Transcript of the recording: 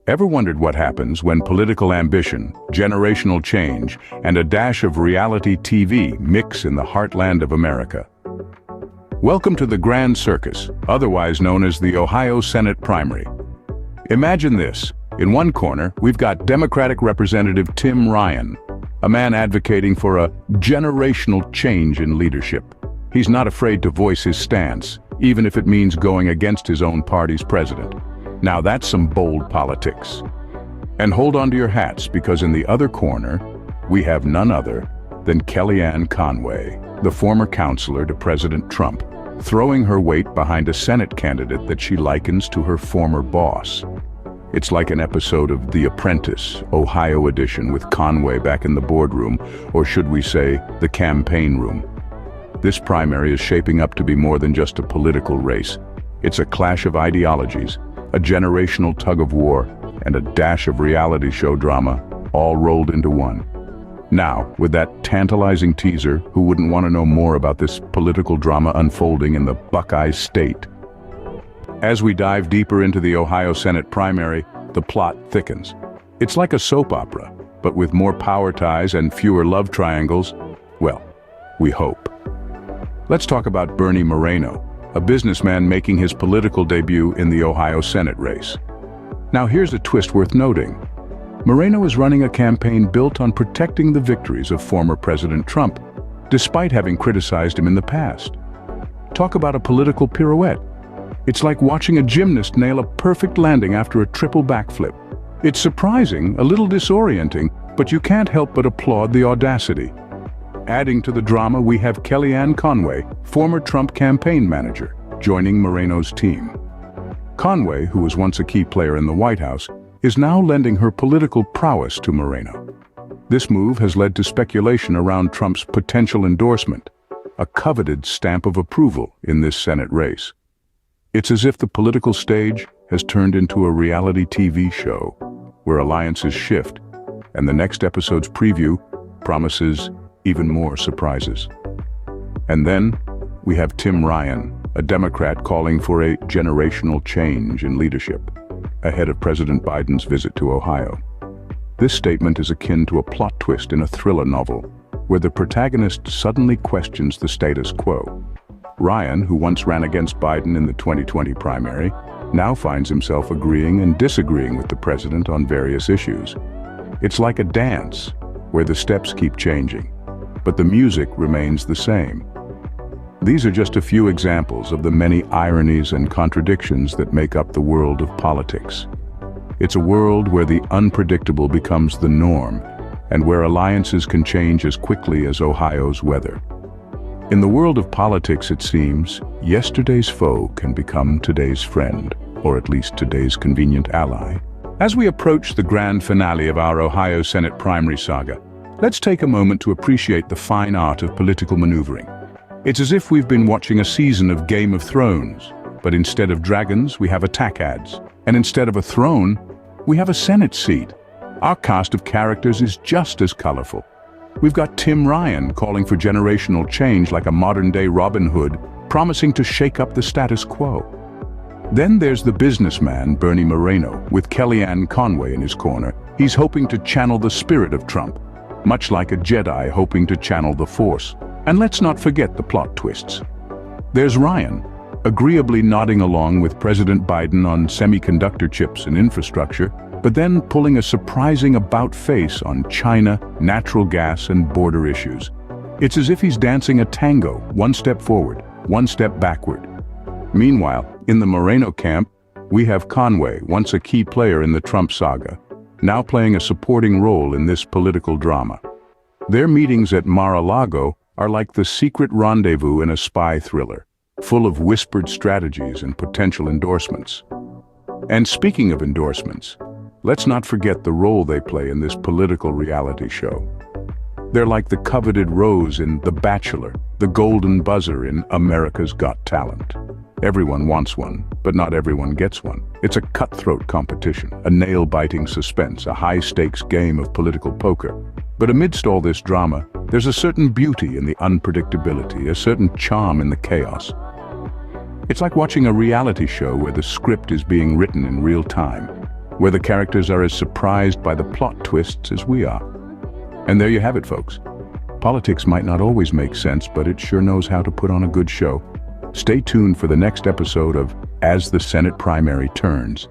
Ever wondered what happens when political ambition, generational change, and a dash of reality TV mix in the heartland of America? Welcome to the Grand Circus, otherwise known as the Ohio Senate primary. Imagine this. In one corner, we've got Democratic Representative Tim Ryan, a man advocating for a generational change in leadership. He's not afraid to voice his stance, even if it means going against his own party's president. Now that's some bold politics. And hold on to your hats, because in the other corner, we have none other than Kellyanne Conway, the former counselor to President Trump, throwing her weight behind a Senate candidate that she likens to her former boss. It's like an episode of The Apprentice, Ohio edition, with Conway back in the boardroom, or should we say, the campaign room. This primary is shaping up to be more than just a political race. It's a clash of ideologies, a generational tug-of-war, and a dash of reality show drama, all rolled into one. Now, with that tantalizing teaser, who wouldn't want to know more about this political drama unfolding in the Buckeye State? As we dive deeper into the Ohio Senate primary, the plot thickens. It's like a soap opera, but with more power ties and fewer love triangles. Well, we hope. Let's talk about Bernie Moreno, a businessman making his political debut in the Ohio Senate race. Now here's a twist worth noting. Moreno is running a campaign built on protecting the victories of former President Trump, despite having criticized him in the past. Talk about a political pirouette. It's like watching a gymnast nail a perfect landing after a triple backflip. It's surprising, a little disorienting, but you can't help but applaud the audacity. Adding to the drama, we have Kellyanne Conway, former Trump campaign manager, joining Moreno's team. Conway, who was once a key player in the White House, is now lending her political prowess to Moreno. This move has led to speculation around Trump's potential endorsement, a coveted stamp of approval in this Senate race. It's as if the political stage has turned into a reality TV show, where alliances shift, and the next episode's preview promises even more surprises. And then, we have Tim Ryan, a Democrat calling for a generational change in leadership, ahead of President Biden's visit to Ohio. This statement is akin to a plot twist in a thriller novel, where the protagonist suddenly questions the status quo. Ryan, who once ran against Biden in the 2020 primary, now finds himself agreeing and disagreeing with the president on various issues. It's like a dance, where the steps keep changing, but the music remains the same. These are just a few examples of the many ironies and contradictions that make up the world of politics. It's a world where the unpredictable becomes the norm, and where alliances can change as quickly as Ohio's weather. In the world of politics, it seems, yesterday's foe can become today's friend, or at least today's convenient ally. As we approach the grand finale of our Ohio Senate primary saga, let's take a moment to appreciate the fine art of political maneuvering. It's as if we've been watching a season of Game of Thrones, but instead of dragons, we have attack ads. And instead of a throne, we have a Senate seat. Our cast of characters is just as colorful. We've got Tim Ryan calling for generational change like a modern-day Robin Hood, promising to shake up the status quo. Then there's the businessman, Bernie Moreno, with Kellyanne Conway in his corner. He's hoping to channel the spirit of Trump, much like a Jedi hoping to channel the Force. And let's not forget the plot twists. There's Ryan, agreeably nodding along with President Biden on semiconductor chips and infrastructure, but then pulling a surprising about-face on China, natural gas, and border issues. It's as if he's dancing a tango, one step forward, one step backward. Meanwhile, in the Moreno camp, we have Conway, once a key player in the Trump saga, now playing a supporting role in this political drama. Their meetings at Mar-a-Lago are like the secret rendezvous in a spy thriller, full of whispered strategies and potential endorsements. And speaking of endorsements, let's not forget the role they play in this political reality show. They're like the coveted rose in The Bachelor, the golden buzzer in America's Got Talent. Everyone wants one, but not everyone gets one. It's a cutthroat competition, a nail-biting suspense, a high-stakes game of political poker. But amidst all this drama, there's a certain beauty in the unpredictability, a certain charm in the chaos. It's like watching a reality show where the script is being written in real time. where the characters are as surprised by the plot twists as we are. And there you have it, folks. Politics might not always make sense, but it sure knows how to put on a good show. Stay tuned for the next episode of As the Senate Primary Turns.